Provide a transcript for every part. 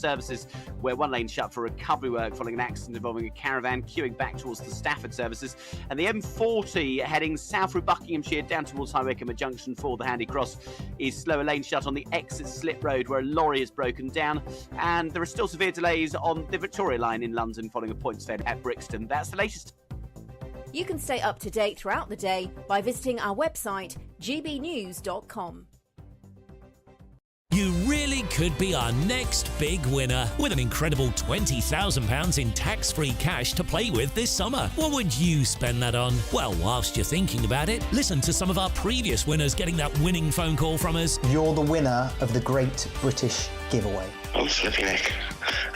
services, where one lane shut for recovery work following an accident involving a caravan queuing back towards the Stafford services. And the M40 heading south through Buckinghamshire down towards High Wycombe Junction for the Handy Cross is slower lane shut on the exit Slip Road, where a lorry is broken down. And there are still severe delays on the Victoria line in London following a points fed at Brixton. That's the latest. You can stay up to date throughout the day by visiting our website, GBNews.com. You really could be our next big winner with an incredible £20,000 in tax-free cash to play with this summer. What would you spend that on? Well, whilst you're thinking about it, listen to some of our previous winners getting that winning phone call from us. You're the winner of the Great British Giveaway. I'm slipping neck.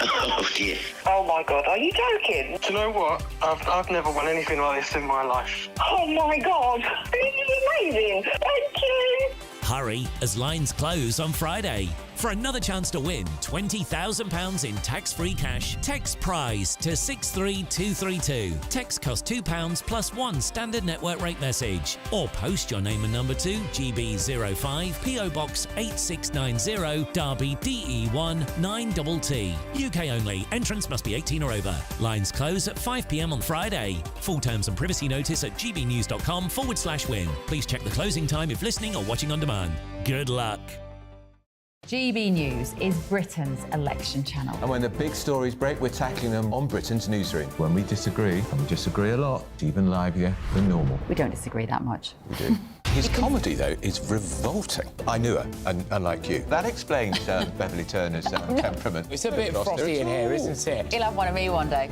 Oh dear. Oh my God, are you joking? Do you know what? I've never won anything like this in my life. Oh my God, this is amazing. Thank you. Hurry, as lines close on Friday. For another chance to win £20,000 in tax-free cash, text PRIZE to 63232. Text costs £2 plus one standard network rate message. Or post your name and number to GB05 PO Box 8690 Derby DE1 9TT. UK only. Entrance must be 18 or over. Lines close at 5 p.m. on Friday. Full terms and privacy notice at gbnews.com/win. Please check the closing time if listening or watching on demand. Good luck. GB News is Britain's election channel. And when the big stories break, we're tackling them on Britain's newsroom. When we disagree, and we disagree a lot, it's even livelier than normal. We don't disagree that much. We do. His comedy, though, is revolting. I knew her, and unlike you. That explains Beverly Turner's temperament. It's a bit frosty in here, isn't it? You'll have one of me one day.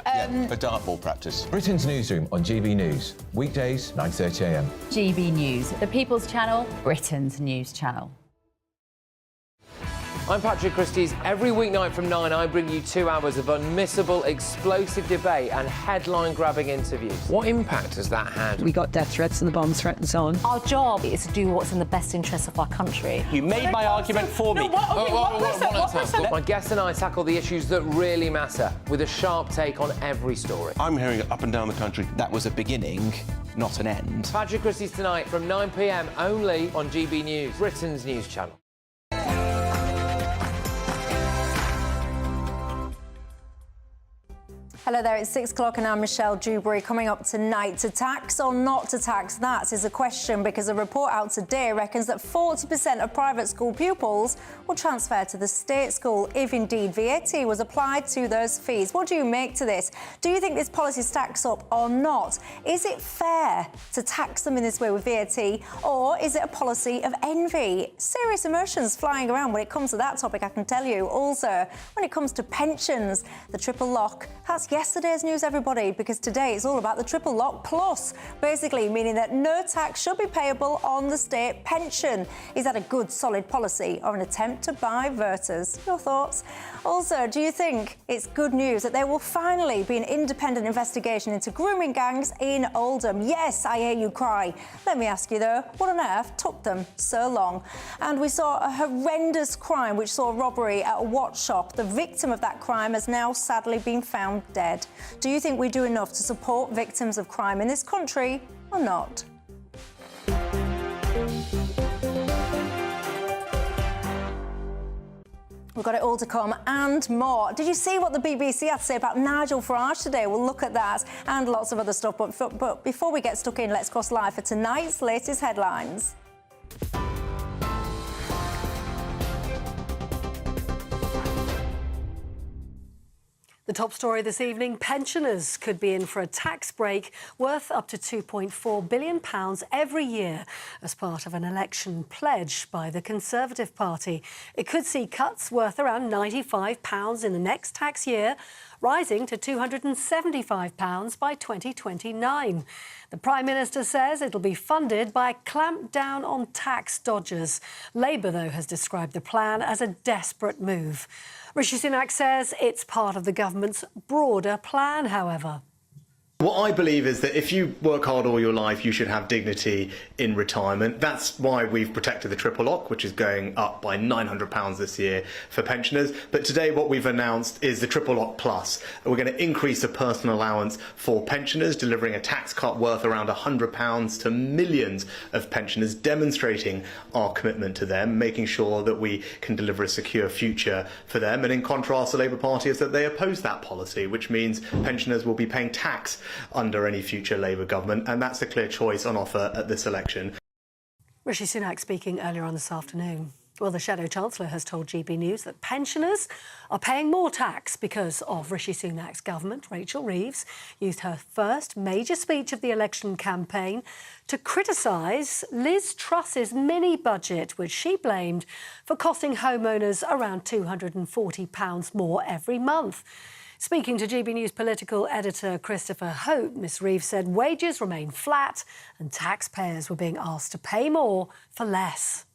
Yeah, for dartball practice. Britain's newsroom on GB News. Weekdays, 9:30 a.m. GB News, the People's Channel, Britain's news channel. I'm Patrick Christie's. Every weeknight from 9, I bring you 2 hours of unmissable, explosive debate and headline-grabbing interviews. What impact has that had? We got death threats and the bomb threat and so on. Our job is to do what's in the best interest of our country. You made my argument for me. My guest and I tackle the issues that really matter, with a sharp take on every story. I'm hearing it up and down the country. That was a beginning, not an end. Patrick Christie's tonight from 9 p.m. only on GB News, Britain's news channel. Hello there, it's 6 o'clock and I'm Michelle Dewberry. Coming up tonight, to tax or not to tax, that is a question, because a report out today reckons that 40% of private school pupils will transfer to the state school if indeed VAT was applied to those fees. What do you make to this? Do you think this policy stacks up or not? Is it fair to tax them in this way with VAT, or is it a policy of envy? Serious emotions flying around when it comes to that topic, I can tell you. Also, when it comes to pensions, the triple lock, that's yesterday's news, everybody, because today it's all about the triple lock plus, basically meaning that no tax should be payable on the state pension. Is that a good, solid policy or an attempt to buy voters? Your thoughts? Also, do you think it's good news that there will finally be an independent investigation into grooming gangs in Oldham? Yes, I hear you cry. Let me ask you, though, what on earth took them so long? And we saw a horrendous crime which saw robbery at a watch shop. The victim of that crime has now sadly been found dead. Do you think we do enough to support victims of crime in this country or not? We've got it all to come and more. Did you see what the BBC had to say about Nigel Farage today? We'll look at that and lots of other stuff. But before we get stuck in, let's cross live for tonight's latest headlines. The top story this evening, pensioners could be in for a tax break worth up to £2.4 billion every year as part of an election pledge by the Conservative Party. It could see cuts worth around £95 in the next tax year, rising to £275 by 2029. The Prime Minister says it'll be funded by a clampdown on tax dodgers. Labour, though, has described the plan as a desperate move. Rishi Sunak says it's part of the government's broader plan, however. What I believe is that if you work hard all your life, you should have dignity in retirement. That's why we've protected the triple lock, which is going up by £900 this year for pensioners. But today what we've announced is the triple lock plus. We're going to increase the personal allowance for pensioners, delivering a tax cut worth around £100 to millions of pensioners, demonstrating our commitment to them, making sure that we can deliver a secure future for them. And in contrast, the Labour Party has said they oppose that policy, which means pensioners will be paying tax under any future Labour government, and that's a clear choice on offer at this election. Rishi Sunak speaking earlier on this afternoon. Well, the Shadow Chancellor has told GB News that pensioners are paying more tax because of Rishi Sunak's government. Rachel Reeves used her first major speech of the election campaign to criticise Liz Truss's mini-budget, which she blamed for costing homeowners around £240 more every month. Speaking to GB News political editor Christopher Hope, Ms Reeves said wages remain flat and taxpayers were being asked to pay more for less.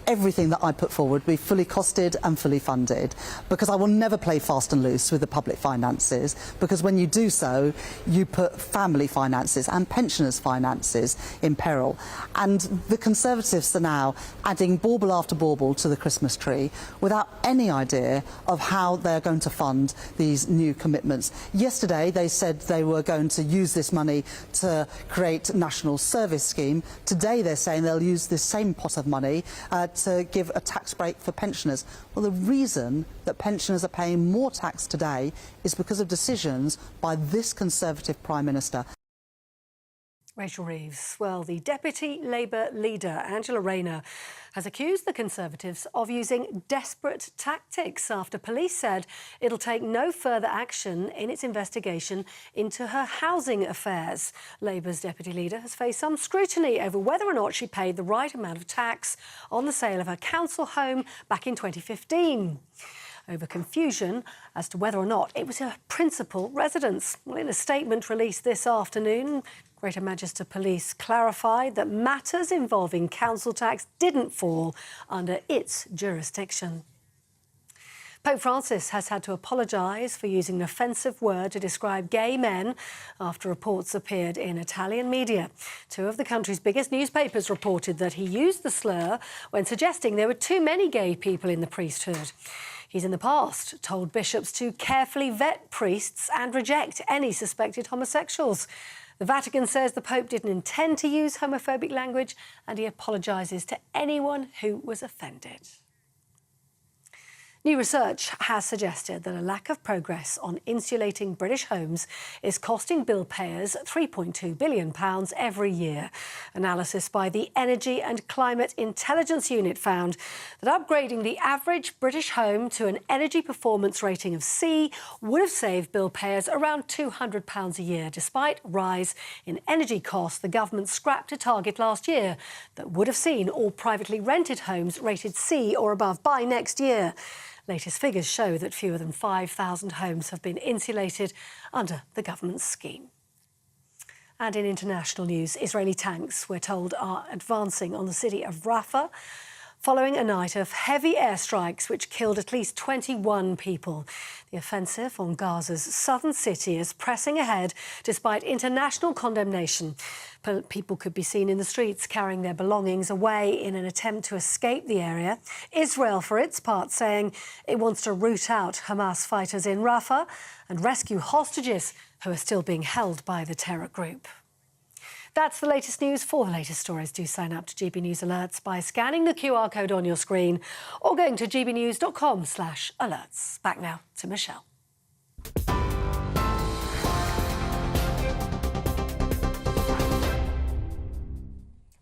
Everything that I put forward will be fully costed and fully funded, because I will never play fast and loose with the public finances, because when you do so, you put family finances and pensioners' finances in peril. And the Conservatives are now adding bauble after bauble to the Christmas tree without any idea of how they're going to fund these new commitments. Yesterday, they said they were going to use this money to create a national service scheme. Today, they're saying they'll use this same pot of money to give a tax break for pensioners. Well, the reason that pensioners are paying more tax today is because of decisions by this Conservative Prime Minister. Rachel Reeves. Well, the Deputy Labour leader, Angela Rayner, has accused the Conservatives of using desperate tactics after police said it'll take no further action in its investigation into her housing affairs. Labour's deputy leader has faced some scrutiny over whether or not she paid the right amount of tax on the sale of her council home back in 2015. Over confusion as to whether or not it was her principal residence. Well, in a statement released this afternoon, Greater Manchester Police clarified that matters involving council tax didn't fall under its jurisdiction. Pope Francis has had to apologise for using an offensive word to describe gay men after reports appeared in Italian media. Two of the country's biggest newspapers reported that he used the slur when suggesting there were too many gay people in the priesthood. He's in the past told bishops to carefully vet priests and reject any suspected homosexuals. The Vatican says the Pope didn't intend to use homophobic language and he apologises to anyone who was offended. New research has suggested that a lack of progress on insulating British homes is costing bill payers £3.2 billion every year. Analysis by the Energy and Climate Intelligence Unit found that upgrading the average British home to an energy performance rating of C would have saved bill payers around £200 a year. Despite rise in energy costs, the government scrapped a target last year that would have seen all privately rented homes rated C or above by next year. Latest figures show that fewer than 5,000 homes have been insulated under the government's scheme. And in international news, Israeli tanks, we're told, are advancing on the city of Rafah following a night of heavy airstrikes which killed at least 21 people. The offensive on Gaza's southern city is pressing ahead despite international condemnation. People could be seen in the streets carrying their belongings away in an attempt to escape the area. Israel, for its part, saying it wants to root out Hamas fighters in Rafah and rescue hostages who are still being held by the terror group. That's the latest news. For the latest stories, do sign up to GB News Alerts by scanning the QR code on your screen or going to gbnews.com/alerts. Back now to Michelle.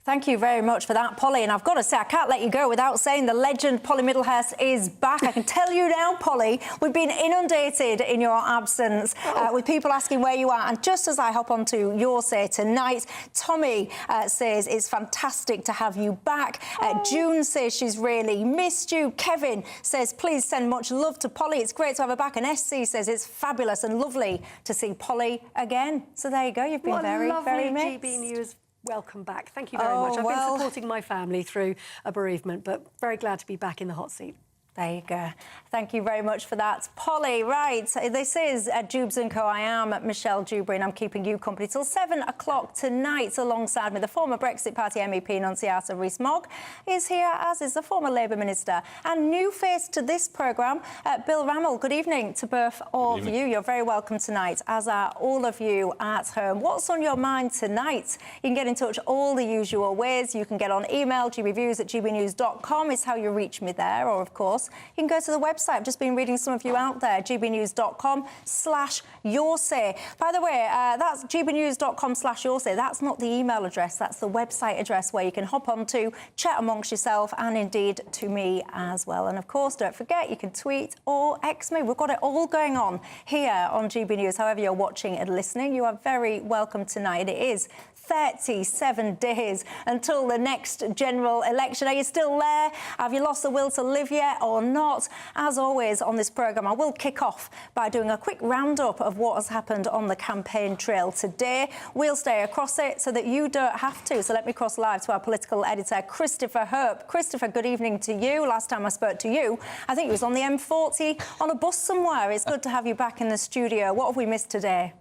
Thank you very much for that, Polly. And I've got to say, I can't let you go without saying the legend Polly Middlehurst is back. I can tell you now, Polly, we've been inundated in your absence with people asking where you are. And just as I hop onto your say tonight, Tommy says it's fantastic to have you back. June says she's really missed you. Kevin says, please send much love to Polly. It's great to have her back. And SC says it's fabulous and lovely to see Polly again. So there you go. You've been very missed. GB News. Welcome back. Thank you very much. I've been supporting my family through a bereavement, but very glad to be back in the hot seat. There you go. Thank you very much for that, Polly. Right, this is Dewbs Co. I am Michelle Dewberry, and I'm keeping you company till 7 o'clock tonight. Alongside me, the former Brexit Party MEP Nunciata Rees-Mogg is here, as is the former Labour Minister and new face to this programme, Bill Rammell. Good evening to both of you. You're very welcome tonight, as are all of you at home. What's on your mind tonight? You can get in touch all the usual ways. You can get on email, gbviews@gbnews.com is how you reach me there, or of course, you can go to the website. I've just been reading some of you out there, gbnews.com/yoursay. By the way, that's gbnews.com/yoursay. That's not the email address, that's the website address where you can hop on to, chat amongst yourself, and indeed to me as well. And of course, don't forget, you can tweet or X me. We've got it all going on here on GB News. However you're watching and listening, you are very welcome tonight. It is 37 days until the next general election. Are you still there? Have you lost the will to live yet or not? As always on this programme, I will kick off by doing a quick roundup of what has happened on the campaign trail today. We'll stay across it so that you don't have to. So let me cross live to our political editor, Christopher Hope. Christopher, good evening to you. Last time I spoke to you, I think it was on the M40 on a bus somewhere. It's good to have you back in the studio. What have we missed today?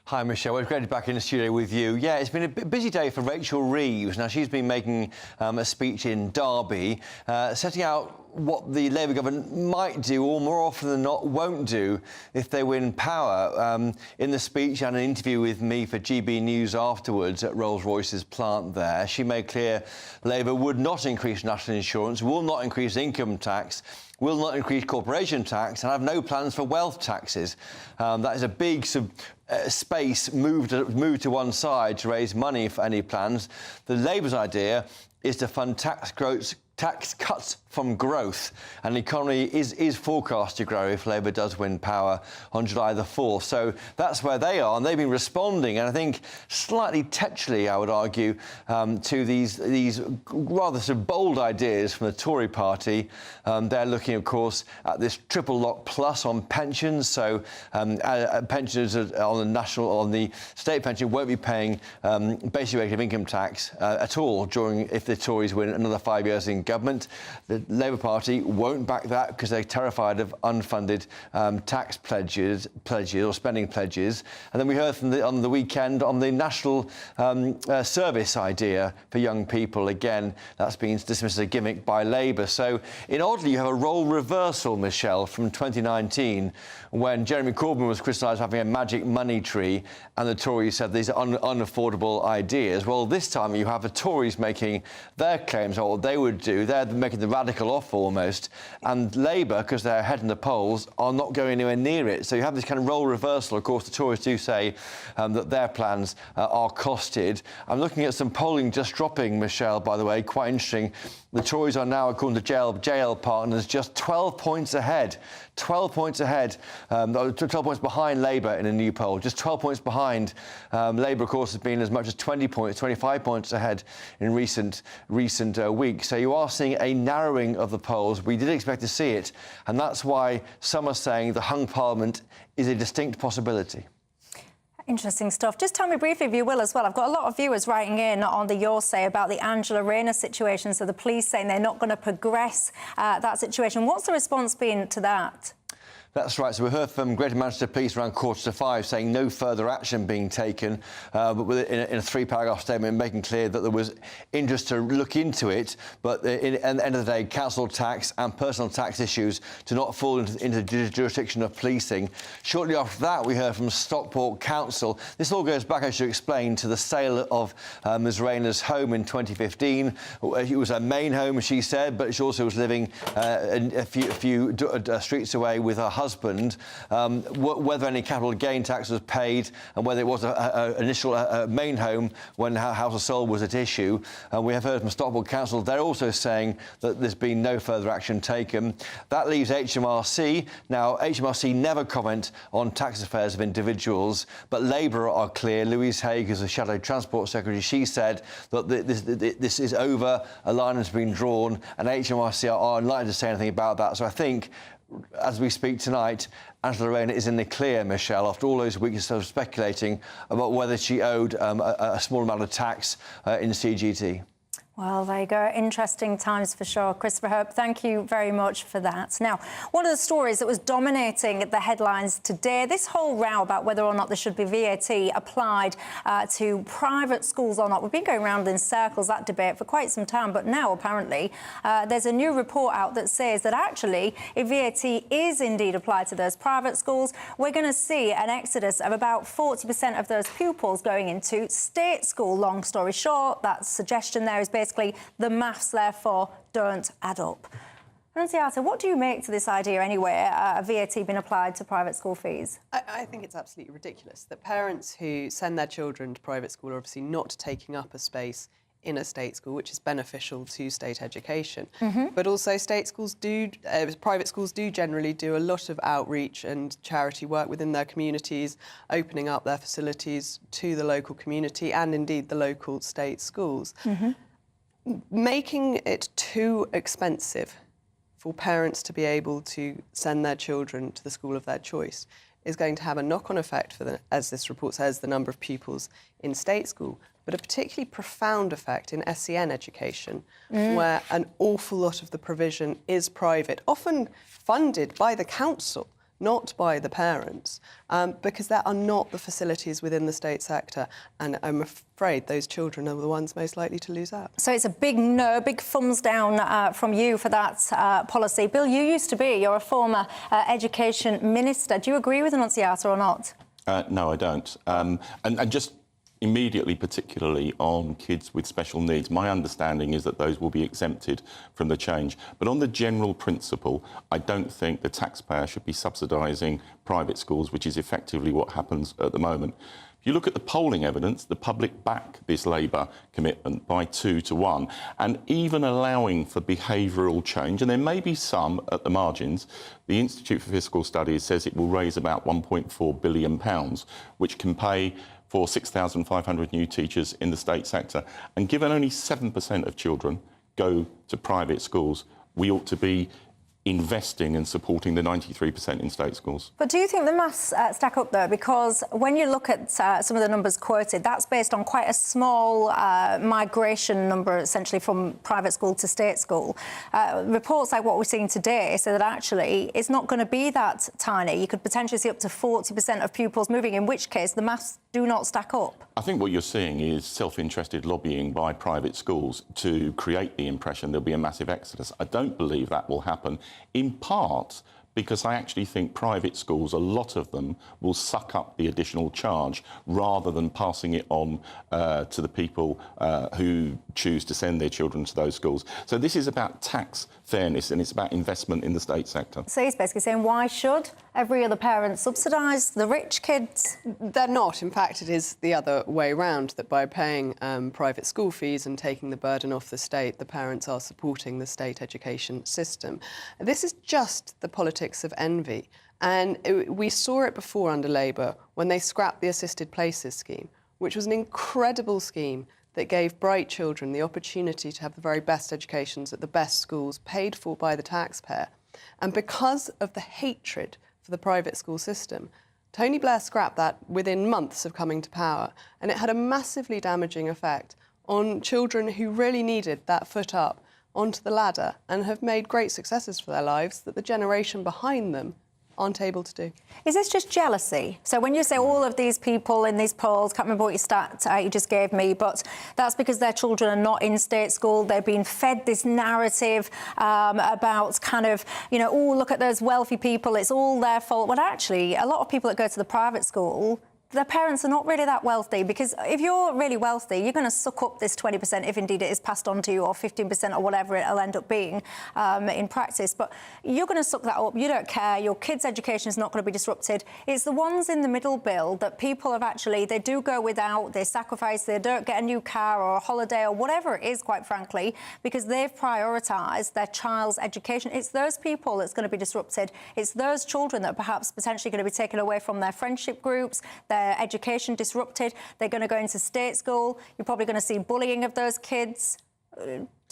Hi, Michelle. We're great to be back in the studio with you. Yeah, it's been a busy day for Rachel Reeves. Now, she's been making a speech in Derby, setting out what the Labour government might do, or more often than not won't do, if they win power. In the speech and an interview with me for GB News afterwards at Rolls-Royce's plant there, she made clear Labour would not increase national insurance, will not increase income tax, will not increase corporation tax, and have no plans for wealth taxes. That is a big space moved to one side to raise money for any plans. The Labour's idea is to fund tax cuts from growth, and the economy is forecast to grow if Labour does win power on July the 4th. So that's where they are, and they've been responding, and I think slightly tetchily, I would argue, to these rather sort of bold ideas from the Tory party. They're looking, of course, at this triple lock plus on pensions. So pensioners on the state pension won't be paying basic rate of income tax at all if the Tories win another 5 years in government. The Labour Party won't back that because they're terrified of unfunded tax pledges or spending pledges. And then we heard on the weekend on the national service idea for young people. Again, that's been dismissed as a gimmick by Labour. So, oddly, you have a role reversal, Michelle, from 2019, when Jeremy Corbyn was criticised for having a magic money tree and the Tories said these are unaffordable ideas. Well, this time you have the Tories making their claims on what they would do. They're making the radical offer almost, and Labour, because they're ahead in the polls, are not going anywhere near it. So you have this kind of role reversal. Of course, the Tories do say that their plans are costed. I'm looking at some polling just dropping, Michelle, by the way, quite interesting. The Tories are now, according to JL Partners, just 12 points ahead. 12 points ahead, 12 points behind Labour in a new poll. Just 12 points behind. Labour, of course, has been as much as 20 points, 25 points ahead in recent weeks. So you are seeing a narrowing of the polls. We did expect to see it, and that's why some are saying the hung parliament is a distinct possibility. Interesting stuff. Just tell me briefly, if you will, as well. I've got a lot of viewers writing in on the Your Say about the Angela Rayner situation. So the police saying they're not going to progress that situation. What's the response been to that? That's right. So we heard from Greater Manchester Police around 4:45 saying no further action being taken, but in a three-paragraph statement making clear that there was interest to look into it, but at the end of the day, council tax and personal tax issues do not fall into the jurisdiction of policing. Shortly after that, we heard from Stockport Council. This all goes back, I should explain, to the sale of Ms Rayner's home in 2015. It was her main home, she said, but she also was living a few streets away with her husband. Whether any capital gain tax was paid and whether it was an initial main home when her house was sold was at issue. We have heard from Stockport Council. They're also saying that there's been no further action taken. That leaves HMRC. Now, HMRC never comment on tax affairs of individuals, but Labour are clear. Louise Haigh, who's the Shadow Transport Secretary, she said that this is over, a line has been drawn, and HMRC are unlikely to say anything about that. So I think, as we speak tonight, Angela Rayner is in the clear, Michelle, after all those weeks of speculating about whether she owed a small amount of tax in CGT. Well, there you go. Interesting times for sure. Christopher Hope, thank you very much for that. Now, one of the stories that was dominating the headlines today, this whole row about whether or not there should be VAT applied to private schools or not. We've been going round in circles, that debate, for quite some time, but now, apparently, there's a new report out that says that actually, if VAT is indeed applied to those private schools, we're going to see an exodus of about 40% of those pupils going into state school. Long story short, that suggestion there is basically the maths, therefore, don't add up. Annunziata, what do you make to this idea anyway, VAT being applied to private school fees? I think it's absolutely ridiculous that parents who send their children to private school are obviously not taking up a space in a state school, which is beneficial to state education. But also private schools do generally do a lot of outreach and charity work within their communities, opening up their facilities to the local community and indeed the local state schools. Making it too expensive for parents to be able to send their children to the school of their choice is going to have a knock-on effect for, as this report says, the number of pupils in state school, but a particularly profound effect in SEN education, where an awful lot of the provision is private, often funded by the council, not by the parents, because there are not the facilities within the state sector, and I'm afraid those children are the ones most likely to lose out. So it's a big no, big thumbs down from you for that policy. Bill, you're a former education minister. Do you agree with Annunziata or not? No, I don't. And just immediately, particularly on kids with special needs, my understanding is that those will be exempted from the change. But on the general principle, I don't think the taxpayer should be subsidising private schools, which is effectively what happens at the moment. If you look at the polling evidence, the public back this Labour commitment by 2 to 1, and even allowing for behavioural change, and there may be some at the margins, the Institute for Fiscal Studies says it will raise about £1.4 billion, which can pay for 6,500 new teachers in the state sector. And given only 7% of children go to private schools, we ought to be investing and supporting the 93% in state schools. But do you think the maths stack up, though? Because when you look at some of the numbers quoted, that's based on quite a small migration number, essentially, from private school to state school. Reports like what we're seeing today say that actually it's not going to be that tiny. You could potentially see up to 40% of pupils moving, in which case the maths do not stack up. I think what you're seeing is self-interested lobbying by private schools to create the impression there'll be a massive exodus. I don't believe that will happen, in part because I actually think private schools, a lot of them, will suck up the additional charge rather than passing it on to the people who choose to send their children to those schools. So this is about tax fairness and it's about investment in the state sector. So he's basically saying, why should every other parent subsidise the rich kids? They're not. In fact, it is the other way round, that by paying private school fees and taking the burden off the state, the parents are supporting the state education system. This is just the politics of envy. And we saw it before under Labour when they scrapped the assisted places scheme, which was an incredible scheme that gave bright children the opportunity to have the very best educations at the best schools, paid for by the taxpayer. And because of the hatred for the private school system, Tony Blair scrapped that within months of coming to power, and it had a massively damaging effect on children who really needed that foot up onto the ladder and have made great successes for their lives that the generation behind them aren't able to do. Is this just jealousy? So when you say all of these people in these polls, can't remember what your stat you just gave me, but that's because their children are not in state school. They're being fed this narrative about kind of, you know, oh, look at those wealthy people, it's all their fault. Well, actually, a lot of people that go to the private school, their parents are not really that wealthy, because if you're really wealthy, you're going to suck up this 20% if indeed it is passed on to you, or 15% or whatever it'll end up being in practice. But you're going to suck that up. You don't care. Your kids' education is not going to be disrupted. It's the ones in the middle, Bill, that people have actually, they do go without, they sacrifice, they don't get a new car or a holiday or whatever it is, quite frankly, because they've prioritised their child's education. It's those people that's going to be disrupted. It's those children that are perhaps potentially going to be taken away from their friendship groups, their education disrupted. They're going to go into state school. You're probably going to see bullying of those kids.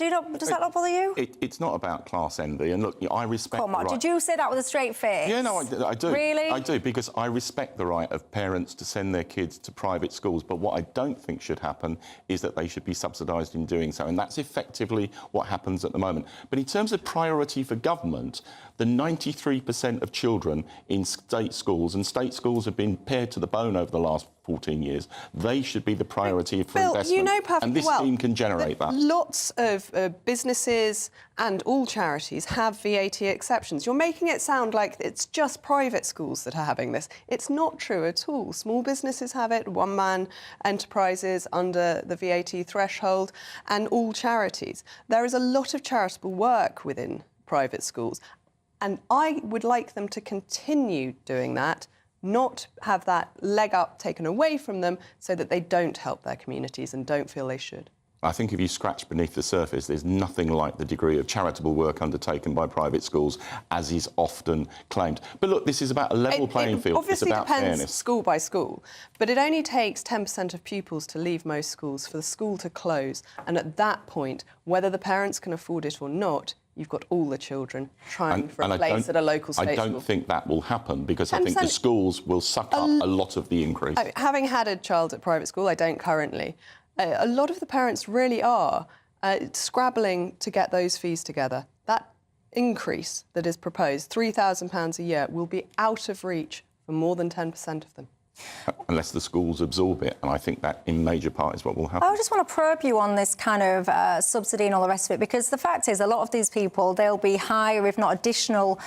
Does that not bother you? It's not about class envy. And look, I respect. Come on, the right. Did you say that with a straight face? Yeah, no, I do. Really? I do, because I respect the right of parents to send their kids to private schools. But what I don't think should happen is that they should be subsidised in doing so. And that's effectively what happens at the moment. But in terms of priority for government, the 93% of children in state schools, and state schools have been pared to the bone over the last 14 years, they should be the priority for investment. You know perfectly and this scheme can generate that. Lots of businesses and all charities have VAT exceptions. You're making it sound like it's just private schools that are having this. It's not true at all. Small businesses have it, one-man enterprises under the VAT threshold, and all charities. There is a lot of charitable work within private schools, and I would like them to continue doing that, not have that leg up taken away from them so that they don't help their communities and don't feel they should. I think if you scratch beneath the surface, there's nothing like the degree of charitable work undertaken by private schools, as is often claimed. But look, this is about a level playing field. Obviously it's about depends fairness. school by school, but it only takes 10% of pupils to leave most schools for the school to close. And at that point, whether the parents can afford it or not, you've got all the children trying for a place at a local state school. I don't think that will happen, because I think the schools will suck up a lot of the increase. Having had a child at private school, I don't currently, a lot of the parents really are scrabbling to get those fees together. That increase that is proposed, £3,000 a year, will be out of reach for more than 10% of them. Unless the schools absorb it, and I think that in major part is what will happen. I just want to probe you on this kind of subsidy and all the rest of it, because the fact is a lot of these people, they'll be higher, if not additional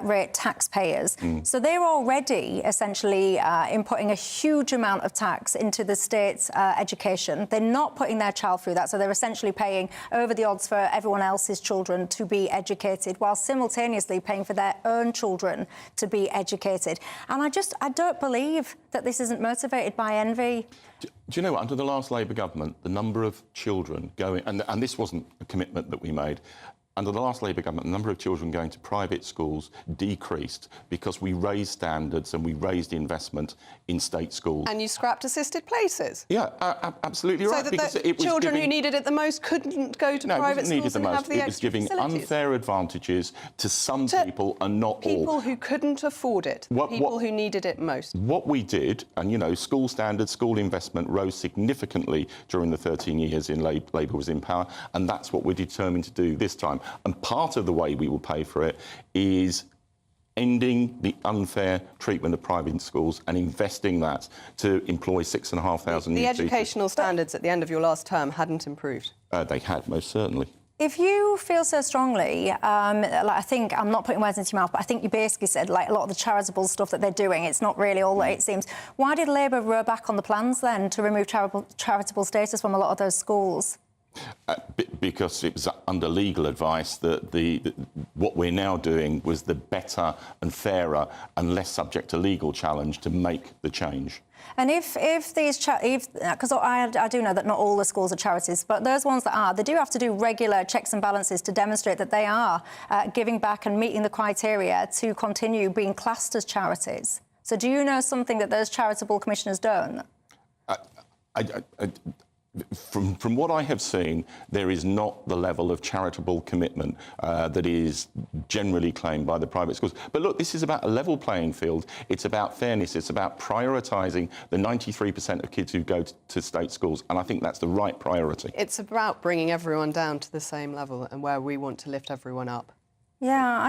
rate taxpayers. So they're already essentially inputting a huge amount of tax into the state's education. They're not putting their child through that, so they're essentially paying over the odds for everyone else's children to be educated, while simultaneously paying for their own children to be educated. And I don't believe that this isn't motivated by envy. Do you know what? Under the last Labour government, the number of children going... And this wasn't a commitment that we made. Under the last Labour government, the number of children going to private schools decreased because we raised standards and we raised investment in state schools. And you scrapped assisted places? Yeah, absolutely right. So that the children who needed it the most couldn't go to private schools and have the extra facilities? It was giving unfair advantages to some people and not all. People who couldn't afford it, people who needed it most. What we did, and, you know, school standards, school investment rose significantly during the 13 years Labour was in power, and that's what we're determined to do this time. And part of the way we will pay for it is ending the unfair treatment of private schools and investing that to employ 6,500 new teachers. The educational standards at the end of your last term hadn't improved. They had, most certainly. If you feel so strongly, I think, I'm not putting words into your mouth, but I think you basically said, like, a lot of the charitable stuff that they're doing, it's not really all that it seems. Why did Labour row back on the plans, then, to remove charitable status from a lot of those schools? Because it was under legal advice that what we're now doing was the better and fairer and less subject to legal challenge to make the change. And if because I do know that not all the schools are charities, but those ones that are, they do have to do regular checks and balances to demonstrate that they are giving back and meeting the criteria to continue being classed as charities. So do you know something that those charitable commissioners don't? From what I have seen, there is not the level of charitable commitment that is generally claimed by the private schools. But look, this is about a level playing field. It's about fairness. It's about prioritising the 93% of kids who go to state schools, and I think that's the right priority. It's about bringing everyone down to the same level and where we want to lift everyone up. Yeah,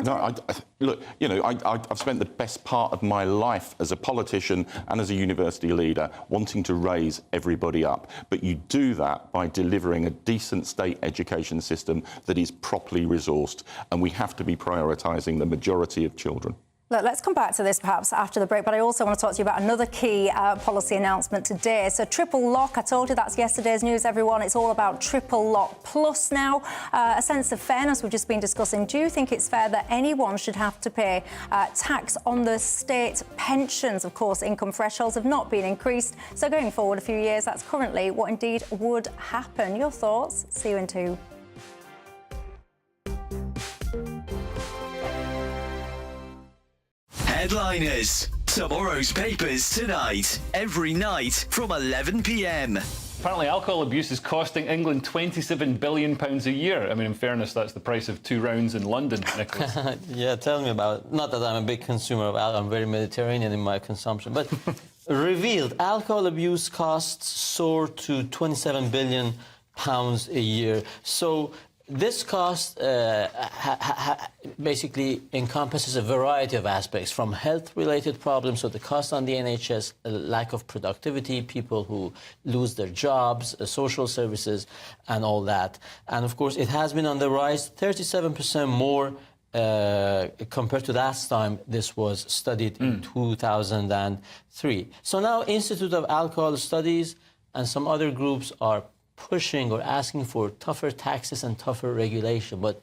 look, you know, I've spent the best part of my life as a politician and as a university leader wanting to raise everybody up. But you do that by delivering a decent state education system that is properly resourced, and we have to be prioritising the majority of children. Look, let's come back to this perhaps after the break, but I also want to talk to you about another key policy announcement today. So triple lock, I told you that's yesterday's news, everyone. It's all about triple lock plus now. A sense of fairness we've just been discussing. Do you think it's fair that anyone should have to pay tax on the state pensions? Of course, income thresholds have not been increased. So going forward a few years, that's currently what indeed would happen. Your thoughts? See you in 2. Headliners. Tomorrow's papers tonight. Every night from 11 p.m. Apparently alcohol abuse is costing England £27 billion a year. I mean, in fairness, that's the price of 2 rounds in London, Nicholas. Yeah, tell me about it. Not that I'm a big consumer of alcohol. I'm very Mediterranean in my consumption. But revealed, alcohol abuse costs soar to £27 billion a year. So this cost basically encompasses a variety of aspects, from health-related problems, so the cost on the NHS, lack of productivity, people who lose their jobs, social services, and all that. And of course, it has been on the rise, 37% more compared to last time this was studied in 2003. So now Institute of Alcohol Studies and some other groups are pushing or asking for tougher taxes and tougher regulation. But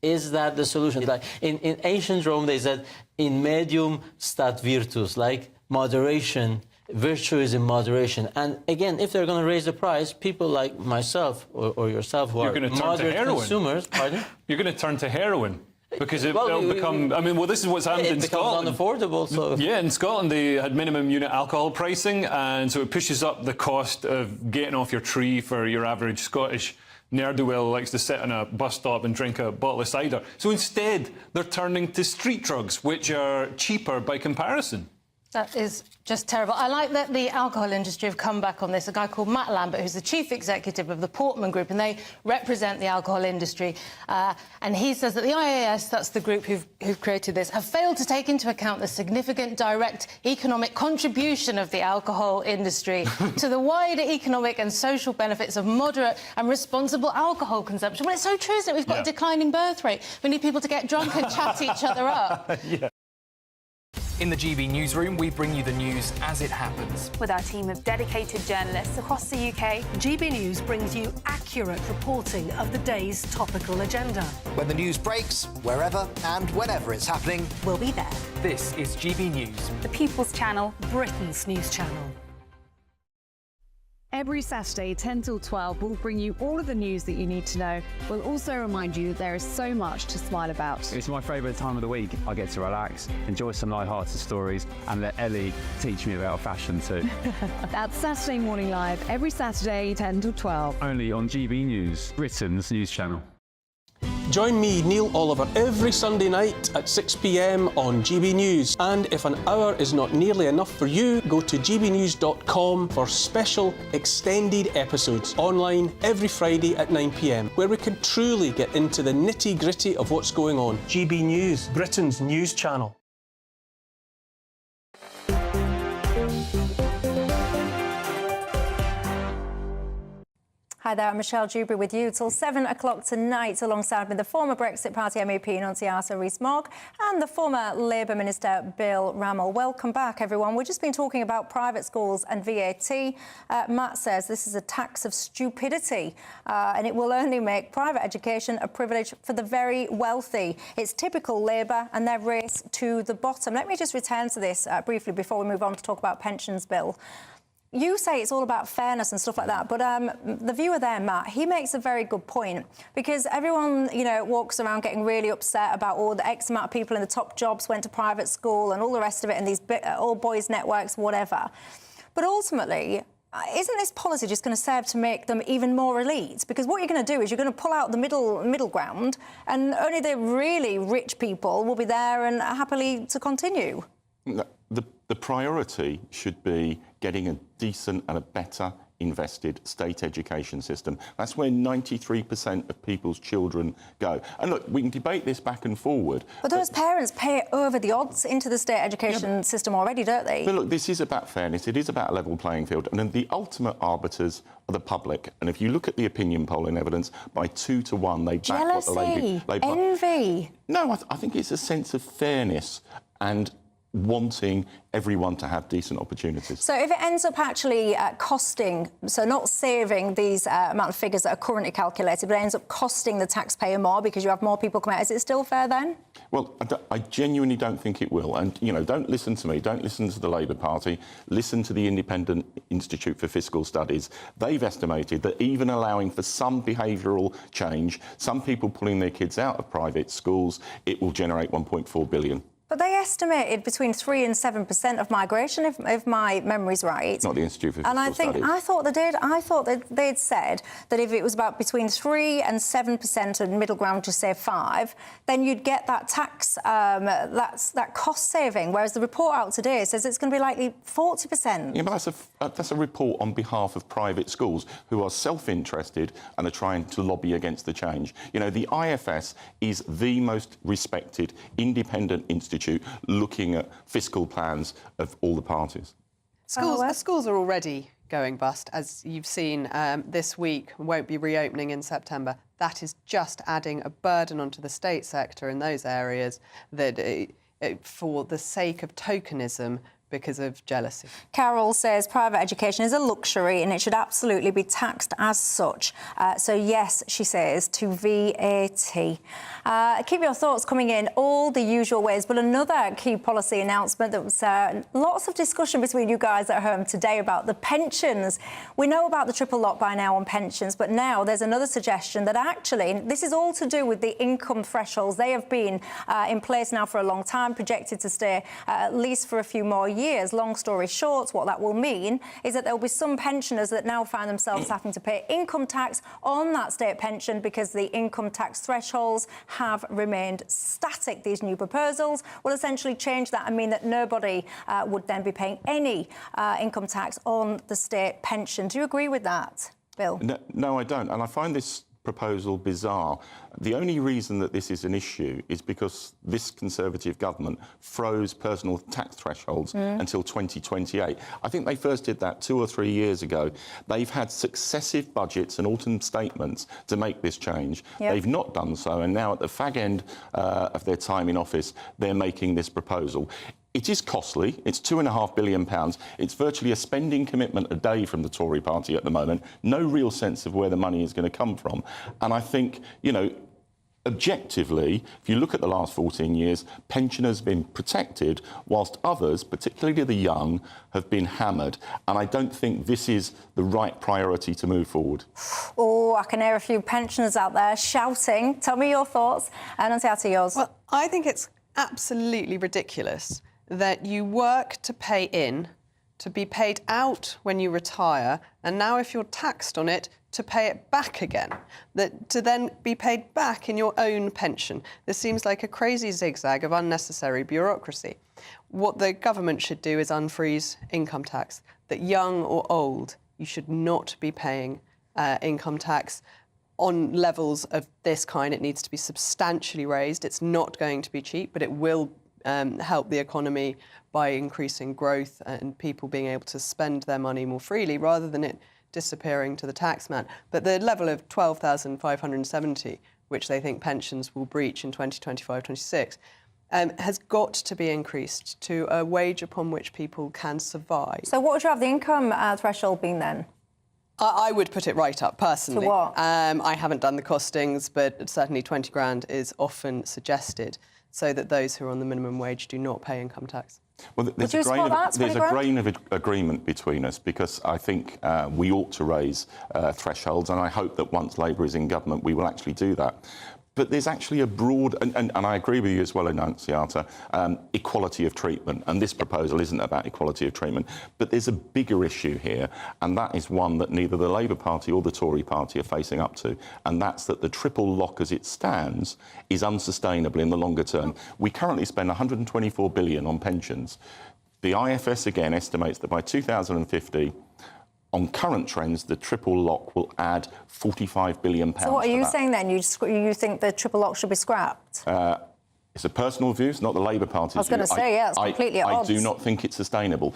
is that the solution? Like in ancient Rome, they said, in medium stat virtus, like moderation, virtue is in moderation. And again, if they're going to raise the price, people like myself or yourself who are moderate consumers, pardon? You're going to turn to heroin. Because it'll become... I mean, well, this is what's happened in Scotland. It becomes unaffordable, so... Yeah, in Scotland, they had minimum unit alcohol pricing, and so it pushes up the cost of getting off your tree for your average Scottish ne'er-do-well who likes to sit on a bus stop and drink a bottle of cider. So instead, they're turning to street drugs, which are cheaper by comparison. That is just terrible. I like that the alcohol industry have come back on this. A guy called Matt Lambert, who's the chief executive of the Portman Group, and they represent the alcohol industry. And he says that the IAS, that's the group who've created this, have failed to take into account the significant direct economic contribution of the alcohol industry to the wider economic and social benefits of moderate and responsible alcohol consumption. Well, it's so true, isn't it? We've got a declining birth rate. We need people to get drunk and chat each other up. Yeah. In the GB newsroom, we bring you the news as it happens. With our team of dedicated journalists across the UK, GB News brings you accurate reporting of the day's topical agenda. When the news breaks, wherever and whenever it's happening, we'll be there. This is GB News, the People's Channel, Britain's news channel. Every Saturday, 10 till 12, we'll bring you all of the news that you need to know. We'll also remind you that there is so much to smile about. It's my favourite time of the week. I get to relax, enjoy some light-hearted stories, and let Ellie teach me about fashion too. That's Saturday Morning Live, every Saturday, 10 till 12. Only on GB News, Britain's news channel. Join me, Neil Oliver, every Sunday night at 6 p.m. on GB News. And if an hour is not nearly enough for you, go to gbnews.com for special extended episodes online every Friday at 9 p.m, where we can truly get into the nitty-gritty of what's going on. GB News, Britain's news channel. Hi there, I'm Michelle Dewberry with you till 7 o'clock tonight, alongside me the former Brexit Party MEP Nunziata Rees-Mogg and the former Labour Minister Bill Rammell. Welcome back, everyone. We've just been talking about private schools and VAT. Matt says this is a tax of stupidity and it will only make private education a privilege for the very wealthy. It's typical Labour and their race to the bottom. Let me just return to this briefly before we move on to talk about pensions, Bill. You say it's all about fairness and stuff like that, but the viewer there, Matt, he makes a very good point, because everyone, you know, walks around getting really upset about all the X amount of people in the top jobs went to private school and all the rest of it, and these all boys networks, whatever. But ultimately, isn't this policy just going to serve to make them even more elite? Because what you're going to do is you're going to pull out the middle ground, and only the really rich people will be there and happily to continue. The priority should be getting a decent and a better invested state education system. That's where 93% of people's children go. And look, we can debate this back and forward. But those parents pay over the odds into the state education system already, don't they? But look, this is about fairness. It is about a level playing field. And then the ultimate arbiters are the public. And if you look at the opinion polling evidence, by 2 to 1, they back what the Labour... Envy. No, I think it's a sense of fairness and wanting everyone to have decent opportunities. So if it ends up actually costing, so not saving these amount of figures that are currently calculated, but it ends up costing the taxpayer more because you have more people come out, is it still fair then? Well, I genuinely don't think it will. And, you know, don't listen to me, don't listen to the Labour Party, listen to the Independent Institute for Fiscal Studies. They've estimated that even allowing for some behavioural change, some people pulling their kids out of private schools, it will generate £1.4 billion. But they estimated between 3 and 7% of migration, if my memory's right. Not the Institute for Fiscal And I think Studies. I thought they did. I thought that they'd said that if it was about between 3 and 7%, and middle ground just say 5, then you'd get that tax, that cost saving. Whereas the report out today says it's going to be likely 40%. Yeah, but that's a report on behalf of private schools who are self-interested and are trying to lobby against the change. You know, the IFS is the most respected independent institute looking at fiscal plans of all the parties. Schools are already going bust, as you've seen this week, won't be reopening in September. That is just adding a burden onto the state sector in those areas that, for the sake of tokenism, because of jealousy. Carol says private education is a luxury and it should absolutely be taxed as such. So yes, she says, to VAT. Keep your thoughts coming in all the usual ways. But another key policy announcement that was lots of discussion between you guys at home today about the pensions. We know about the triple lock by now on pensions, but now there's another suggestion that actually this is all to do with the income thresholds. They have been in place now for a long time, projected to stay at least for a few more years. Long story short, what that will mean is that there will be some pensioners that now find themselves having to pay income tax on that state pension because the income tax thresholds have remained static. These new proposals will essentially change that and mean that nobody would then be paying any income tax on the state pension. Do you agree with that, Bill? No, I don't. And I find this proposal bizarre. The only reason that this is an issue is because this Conservative government froze personal tax thresholds until 2028. I think they first did that 2 or 3 years ago. They've had successive budgets and autumn statements to make this change. Yep. They've not done so, and now at the fag end of their time in office, they're making this proposal. It is costly. It's £2.5 billion. It's virtually a spending commitment a day from the Tory party at the moment. No real sense of where the money is going to come from. And I think, you know, objectively, if you look at the last 14 years, pensioners have been protected, whilst others, particularly the young, have been hammered. And I don't think this is the right priority to move forward. Oh, I can hear a few pensioners out there shouting. Tell me your thoughts. And Antiata, yours. Well, I think it's absolutely ridiculous that you work to pay in, to be paid out when you retire, and now if you're taxed on it, to pay it back again, that to then be paid back in your own pension. This seems like a crazy zigzag of unnecessary bureaucracy. What the government should do is unfreeze income tax, that young or old, you should not be paying income tax on levels of this kind. It needs to be substantially raised. It's not going to be cheap, but it will help the economy by increasing growth and people being able to spend their money more freely rather than it disappearing to the taxman. But the level of 12,570, which they think pensions will breach in 2025-26, has got to be increased to a wage upon which people can survive. So what would you have the income threshold been then? I would put it right up, personally. To what? I haven't done the costings, but certainly 20 grand is often suggested, so that those who are on the minimum wage do not pay income tax. Well, there's a grain of agreement between us, because I think we ought to raise thresholds, and I hope that once Labour is in government, we will actually do that. But there's actually a broad, and I agree with you as well, Annunciata, equality of treatment. And this proposal isn't about equality of treatment. But there's a bigger issue here, and that is one that neither the Labour Party or the Tory Party are facing up to. And that's that the triple lock as it stands is unsustainable in the longer term. We currently spend £124 billion on pensions. The IFS, again, estimates that by 2050, on current trends, the triple lock will add £45 billion. So what are you saying then? You think the triple lock should be scrapped? It's a personal view. It's not the Labour Party's view. I was going to say, yeah, it's completely at odds. I do not think it's sustainable.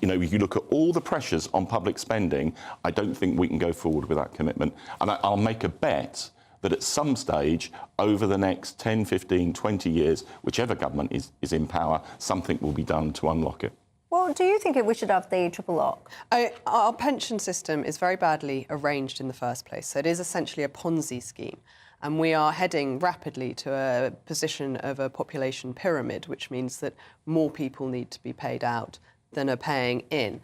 You know, if you look at all the pressures on public spending, I don't think we can go forward with that commitment. And I'll make a bet that at some stage over the next 10, 15, 20 years, whichever government is in power, something will be done to unlock it. Well, do you think we should have the triple lock? Our pension system is very badly arranged in the first place. So it is essentially a Ponzi scheme. And we are heading rapidly to a position of a population pyramid, which means that more people need to be paid out than are paying in,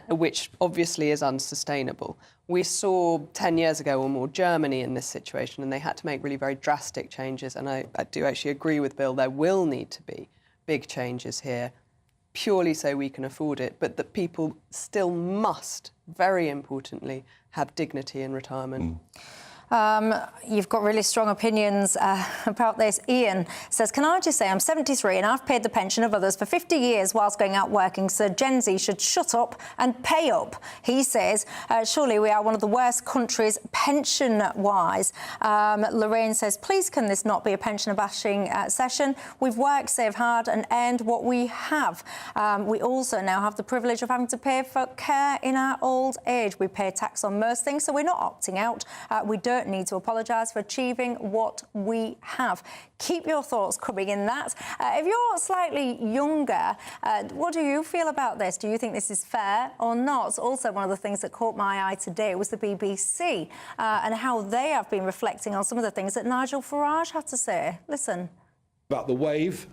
which obviously is unsustainable. We saw 10 years ago or more Germany in this situation, and they had to make really very drastic changes. And I do actually agree with Bill, there will need to be big changes here, purely so we can afford it, but that people still must, very importantly, have dignity in retirement. You've got really strong opinions about this. Ian says, can I just say I'm 73 and I've paid the pension of others for 50 years whilst going out working, so Gen Z should shut up and pay up. He says, surely we are one of the worst countries pension-wise. Lorraine says, please can this not be a pensioner bashing session? We've worked, saved hard and earned what we have. We also now have the privilege of having to pay for care in our old age. We pay tax on most things, so we're not opting out. We don't need to apologise for achieving what we have. Keep your thoughts coming in that. If you're slightly younger, what do you feel about this? Do you think this is fair or not? Also, one of the things that caught my eye today was the BBC and how they have been reflecting on some of the things that Nigel Farage had to say. Listen. About the wave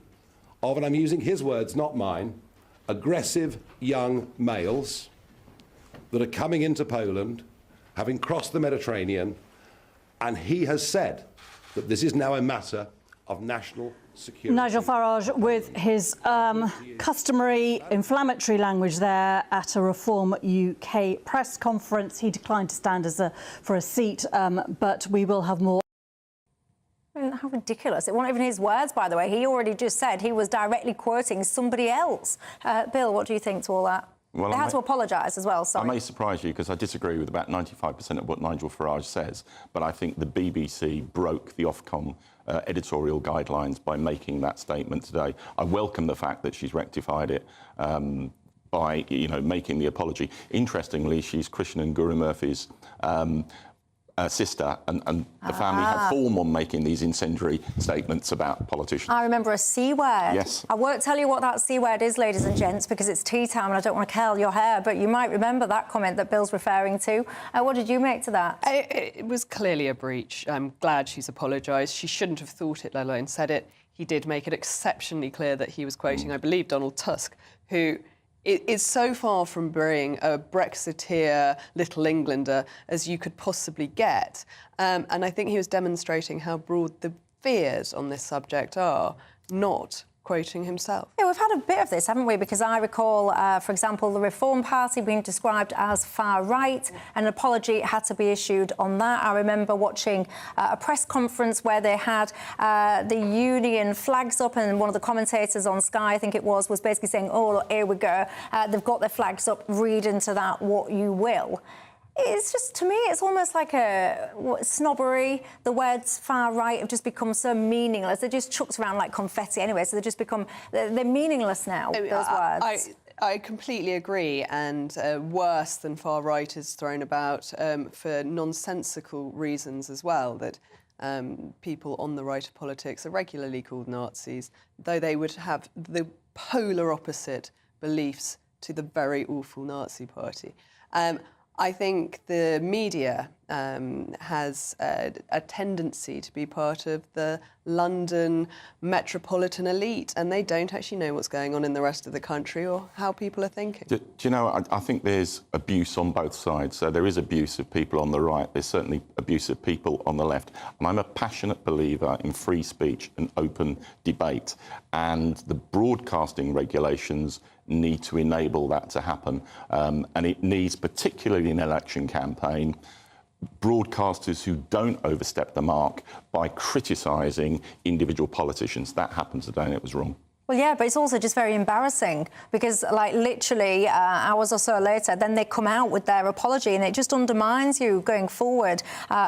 of, and I'm using his words, not mine, aggressive young males that are coming into Poland, having crossed the Mediterranean, and he has said that this is now a matter of national security. Nigel Farage with his customary inflammatory language there at a Reform UK press conference. He declined to stand for a seat, but we will have more. How ridiculous. It wasn't even his words, by the way. He already just said he was directly quoting somebody else. Bill, what do you think to all that? Well, they had to apologise as well, sorry. I may surprise you because I disagree with about 95% of what Nigel Farage says, but I think the BBC broke the Ofcom editorial guidelines by making that statement today. I welcome the fact that she's rectified it by, making the apology. Interestingly, she's Krishnan and Guru Murphy's sister, and the family have form on making these incendiary statements about politicians. I remember a C word. Yes. I won't tell you what that C word is, ladies and gents, because it's tea time and I don't want to curl your hair, but you might remember that comment that Bill's referring to. What did you make to that? It was clearly a breach. I'm glad she's apologised. She shouldn't have thought it, let alone said it. He did make it exceptionally clear that he was quoting, I believe, Donald Tusk, who is so far from being a Brexiteer Little Englander as you could possibly get. And I think he was demonstrating how broad the fears on this subject are, not quoting himself. Yeah, we've had a bit of this, haven't we? Because I recall, for example, the Reform Party being described as far right. An apology had to be issued on that. I remember watching a press conference where they had the union flags up, and one of the commentators on Sky, I think it was basically saying, oh, look, here we go. They've got their flags up, read into that what you will. It's just, to me, it's almost like a snobbery. The words far right have just become so meaningless. They're just chucked around like confetti anyway, so they're meaningless now, those words. I completely agree, and worse than far right is thrown about for nonsensical reasons as well, that people on the right of politics are regularly called Nazis, though they would have the polar opposite beliefs to the very awful Nazi party. I think the media has a tendency to be part of the London metropolitan elite, and they don't actually know what's going on in the rest of the country or how people are thinking. Do you know, I think there's abuse on both sides. So there is abuse of people on the right. There's certainly abuse of people on the left. And I'm a passionate believer in free speech and open debate. And the broadcasting regulations need to enable that to happen. And it needs, particularly in an election campaign, broadcasters who don't overstep the mark by criticising individual politicians. That happened today and it was wrong. Well, yeah, but it's also just very embarrassing because, like, literally hours or so later, then they come out with their apology and it just undermines you going forward,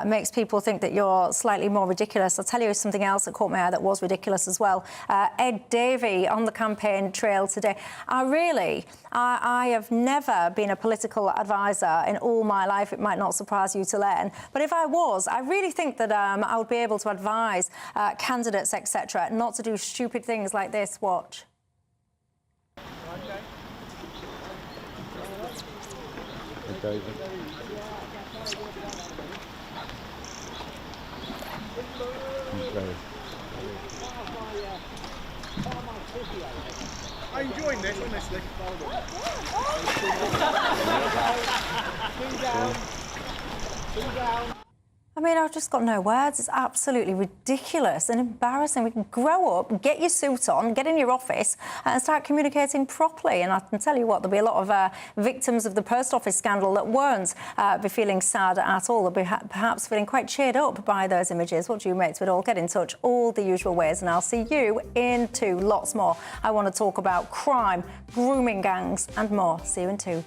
makes people think that you're slightly more ridiculous. I'll tell you something else that caught my eye that was ridiculous as well. Ed Davey on the campaign trail today. I have never been a political advisor in all my life. It might not surprise you to learn. But if I was, I really think that I would be able to advise candidates, etc., not to do stupid things like this. Watch. David. I'm enjoying this, honestly. Two down. Two down. I mean, I've just got no words. It's absolutely ridiculous and embarrassing. We can grow up, get your suit on, get in your office and start communicating properly. And I can tell you what, there'll be a lot of victims of the post office scandal that won't be feeling sad at all. They'll be perhaps feeling quite cheered up by those images. What do you make of it all? Get in touch all the usual ways and I'll see you in 2. Lots more. I want to talk about crime, grooming gangs and more. See you in 2.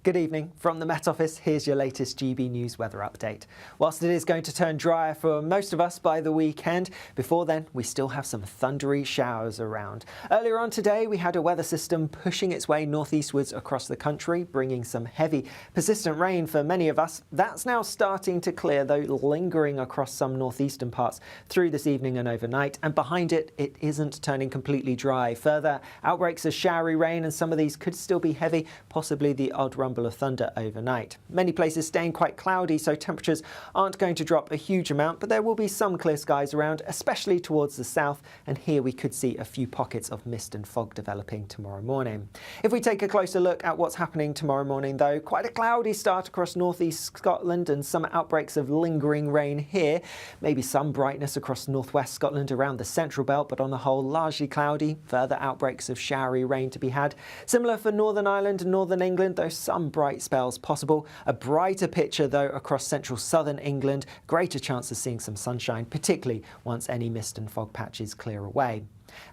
Good evening. From the Met Office, here's your latest GB News weather update. Whilst it is going to turn drier for most of us by the weekend, before then we still have some thundery showers around. Earlier on today we had a weather system pushing its way northeastwards across the country, bringing some heavy, persistent rain for many of us. That's now starting to clear, though lingering across some northeastern parts through this evening and overnight, and behind it, it isn't turning completely dry. Further outbreaks of showery rain, and some of these could still be heavy, possibly the odd rumble of thunder overnight. Many places staying quite cloudy, so temperatures aren't going to drop a huge amount, but there will be some clear skies around, especially towards the south, and here we could see a few pockets of mist and fog developing tomorrow morning. If we take a closer look at what's happening tomorrow morning, though, quite a cloudy start across northeast Scotland and some outbreaks of lingering rain here. Maybe some brightness across northwest Scotland around the central belt, but on the whole largely cloudy. Further outbreaks of showery rain to be had. Similar for Northern Ireland and Northern England, though some bright spells possible. A brighter picture, though, across central southern England. Greater chance of seeing some sunshine, particularly once any mist and fog patches clear away.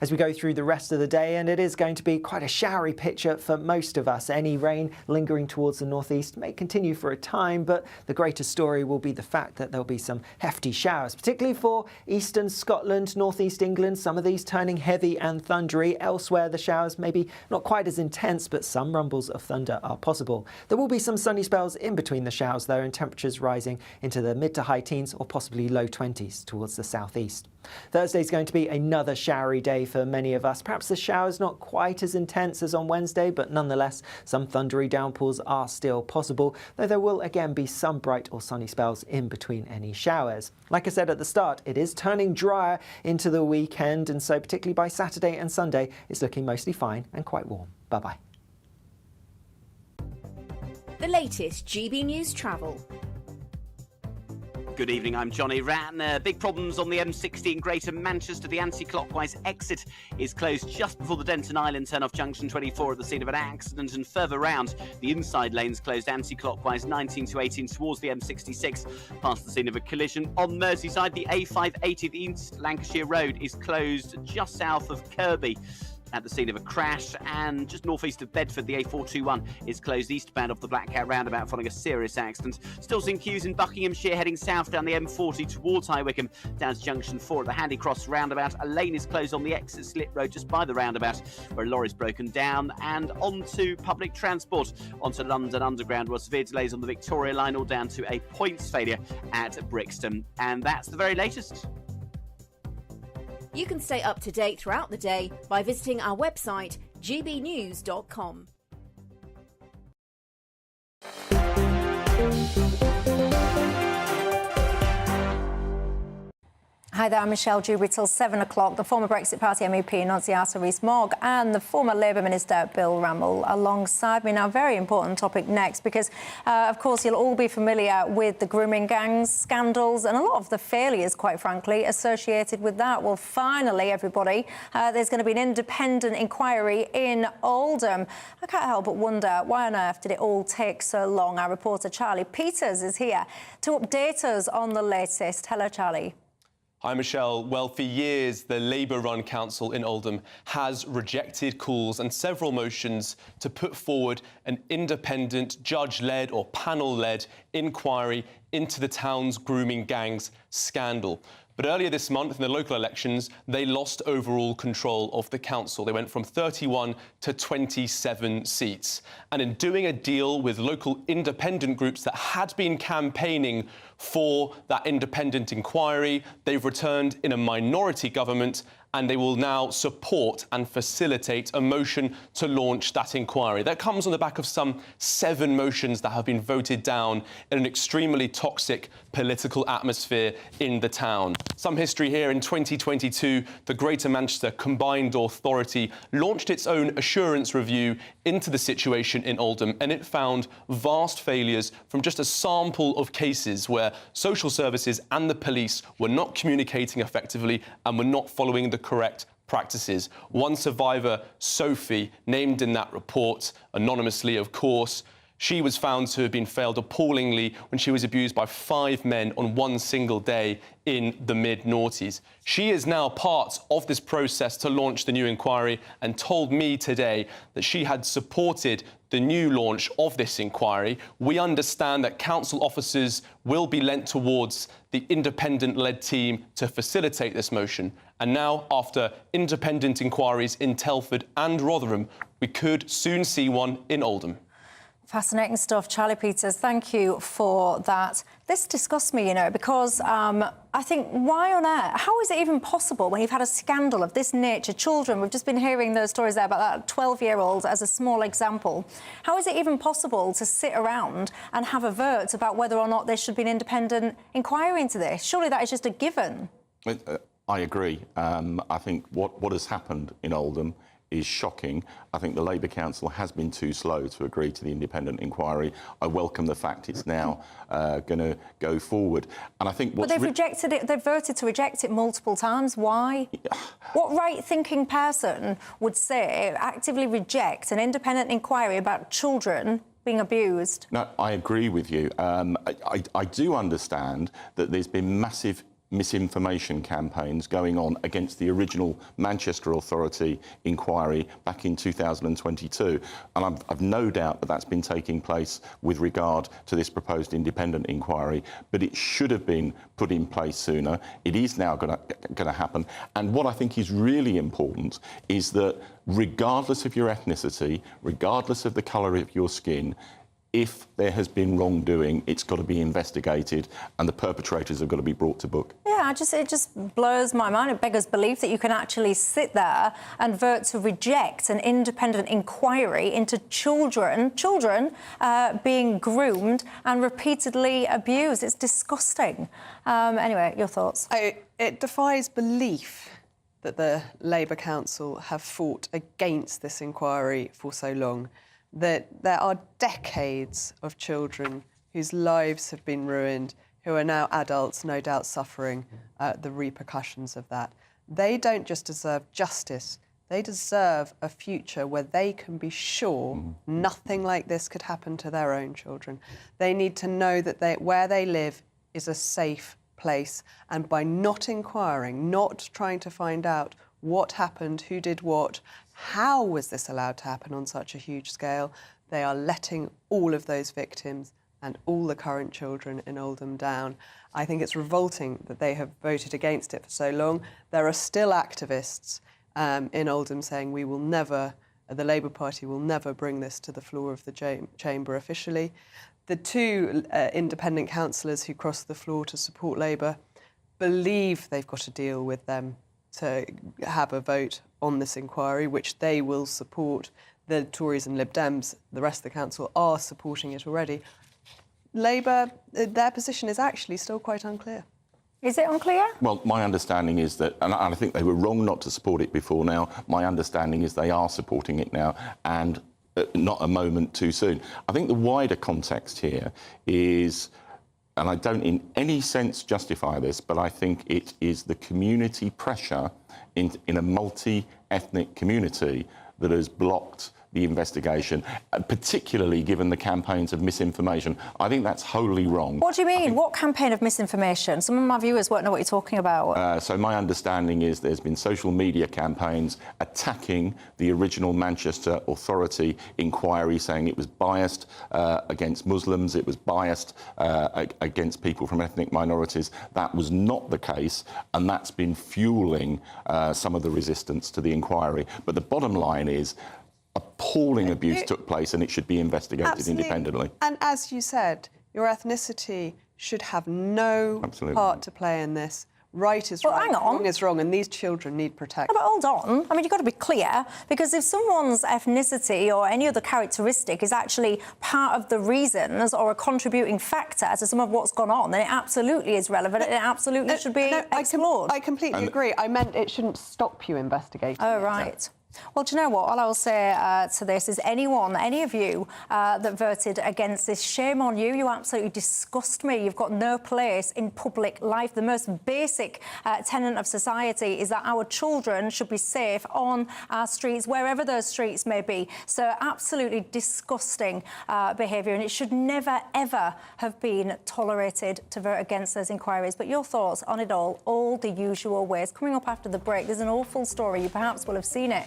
As we go through the rest of the day, and it is going to be quite a showery picture for most of us. Any rain lingering towards the northeast may continue for a time, but the greater story will be the fact that there'll be some hefty showers, particularly for eastern Scotland, northeast England, some of these turning heavy and thundery. Elsewhere, the showers may be not quite as intense, but some rumbles of thunder are possible. There will be some sunny spells in between the showers, though, and temperatures rising into the mid to high teens or possibly low 20s towards the southeast. Thursday is going to be another showery day for many of us. Perhaps the showers not quite as intense as on Wednesday, but nonetheless some thundery downpours are still possible, though there will again be some bright or sunny spells in between any showers. Like I said at the start, it is turning drier into the weekend, and so particularly by Saturday and Sunday it's looking mostly fine and quite warm. Bye-bye. The latest GB News travel. Good evening, I'm Johnny Ratner. Big problems on the M60 Greater Manchester. The anti-clockwise exit is closed just before the Denton Island turn-off junction 24 at the scene of an accident, and further round, the inside lanes closed anti-clockwise 19 to 18 towards the M66 past the scene of a collision. On Merseyside, the A580, the East Lancashire Road, is closed just south of Kirby at the scene of a crash, and just northeast of Bedford, the A421 is closed eastbound off the Black Cat roundabout following a serious accident. Still seeing queues in Buckinghamshire heading south down the M40 towards High Wycombe, down to junction 4 at the Handy Cross roundabout. A lane is closed on the exit slip road just by the roundabout where a lorry's broken down, and onto public transport. Onto London Underground, where severe delays on the Victoria line, all down to a points failure at Brixton. And that's the very latest. You can stay up to date throughout the day by visiting our website, gbnews.com. Hi there, I'm Michelle Dewberry till 7 o'clock. The former Brexit Party MEP Annunziata Rees-Mogg and the former Labour Minister Bill Rammell alongside me. Now, very important topic next because, of course, you'll all be familiar with the grooming gangs scandals and a lot of the failures, quite frankly, associated with that. Well, finally, everybody, there's going to be an independent inquiry in Oldham. I can't help but wonder, why on earth did it all take so long? Our reporter Charlie Peters is here to update us on the latest. Hello, Charlie. Hi, Michelle. Well, for years, the Labour-run council in Oldham has rejected calls and several motions to put forward an independent, judge-led or panel-led inquiry into the town's grooming gangs scandal. But earlier this month, in the local elections, they lost overall control of the council. They went from 31 to 27 seats. And in doing a deal with local independent groups that had been campaigning for that independent inquiry. They've returned in a minority government, and they will now support and facilitate a motion to launch that inquiry. That comes on the back of some 7 motions that have been voted down in an extremely toxic political atmosphere in the town. Some history here. In 2022, the Greater Manchester Combined Authority launched its own assurance review into the situation in Oldham, and it found vast failures from just a sample of cases where social services and the police were not communicating effectively and were not following the correct practices. One survivor, Sophie, named in that report, anonymously of course, she was found to have been failed appallingly when she was abused by 5 men on one single day in the mid-noughties. She is now part of this process to launch the new inquiry and told me today that she had supported the new launch of this inquiry. We understand that council officers will be lent towards the independent-led team to facilitate this motion. And now, after independent inquiries in Telford and Rotherham, we could soon see one in Oldham. Fascinating stuff. Charlie Peters, thank you for that. This disgusts me, because I think, why on earth? How is it even possible when you've had a scandal of this nature? Children, we've just been hearing those stories there about that 12-year-old as a small example. How is it even possible to sit around and have a vote about whether or not there should be an independent inquiry into this? Surely that is just a given. I agree. I think what has happened in Oldham is shocking. I think the Labour Council has been too slow to agree to the independent inquiry. I welcome the fact it's now going to go forward. And I think but they've rejected it. They've voted to reject it multiple times. Why? What right-thinking person would say actively reject an independent inquiry about children being abused? No, I agree with you. I do understand that there's been massive misinformation campaigns going on against the original Manchester Authority inquiry back in 2022. And I've no doubt that that's been taking place with regard to this proposed independent inquiry, but it should have been put in place sooner. It is now going to happen. And what I think is really important is that regardless of your ethnicity, regardless of the colour of your skin, if there has been wrongdoing, it's got to be investigated and the perpetrators have got to be brought to book. Yeah, it just blows my mind. It beggars belief that you can actually sit there and vote to reject an independent inquiry into children being groomed and repeatedly abused. It's disgusting. Anyway, your thoughts? It defies belief that the Labour Council have fought against this inquiry for so long. That there are decades of children whose lives have been ruined, who are now adults, no doubt suffering the repercussions of that. They don't just deserve justice, they deserve a future where they can be sure nothing like this could happen to their own children. They need to know that where they live is a safe place, and by not inquiring, not trying to find out what happened, who did what, how was this allowed to happen on such a huge scale, they are letting all of those victims and all the current children in Oldham down. I think it's revolting that they have voted against it for so long. There are still activists in Oldham saying we will never, the Labour Party will never bring this to the floor of the chamber officially. The 2 independent councillors who crossed the floor to support Labour believe they've got a deal with them to have a vote on this inquiry, which they will support. The Tories and Lib Dems, the rest of the council, are supporting it already. Labour, their position is actually still quite unclear. Is it unclear? Well, my understanding is that, and I think they were wrong not to support it before now, my understanding is they are supporting it now, and not a moment too soon. I think the wider context here is, and I don't in any sense justify this, but I think it is the community pressure in a multi-ethnic community that has blocked the investigation, particularly given the campaigns of misinformation. I think that's wholly wrong. What do you mean? What campaign of misinformation? Some of my viewers won't know what you're talking about. So my understanding is there's been social media campaigns attacking the original Manchester Authority inquiry, saying it was biased against Muslims, it was biased against people from ethnic minorities. That was not the case, and that's been fueling some of the resistance to the inquiry. But the bottom line is, appalling abuse took place and it should be investigated independently. And as you said, your ethnicity should have no part to play in this. Right is right, wrong is wrong, and these children need protection. No, but hold on. I mean, you've got to be clear, because if someone's ethnicity or any other characteristic is actually part of the reasons or a contributing factor to some of what's gone on, then it absolutely is relevant and it absolutely should be explored. I completely agree. I meant it shouldn't stop you investigating. Oh, right. Well, do you know what? All I will say to this is any of you that voted against this, shame on you. You absolutely disgust me. You've got no place in public life. The most basic tenet of society is that our children should be safe on our streets, wherever those streets may be. So absolutely disgusting behaviour, and it should never, ever have been tolerated to vote against those inquiries. But your thoughts on it all the usual ways. Coming up after the break, there's an awful story. You perhaps will have seen it.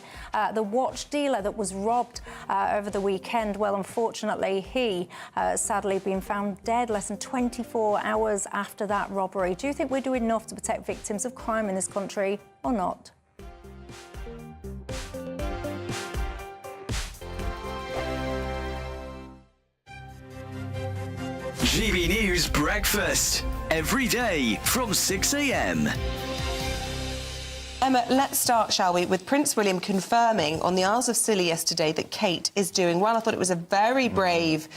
The watch dealer that was robbed over the weekend, well, unfortunately, he sadly been found dead less than 24 hours after that robbery. Do you think we do enough to protect victims of crime in this country or not? GB News Breakfast, every day from 6 a.m. Emma, let's start, shall we, with Prince William confirming on the Isles of Scilly yesterday that Kate is doing well. I thought it was a very brave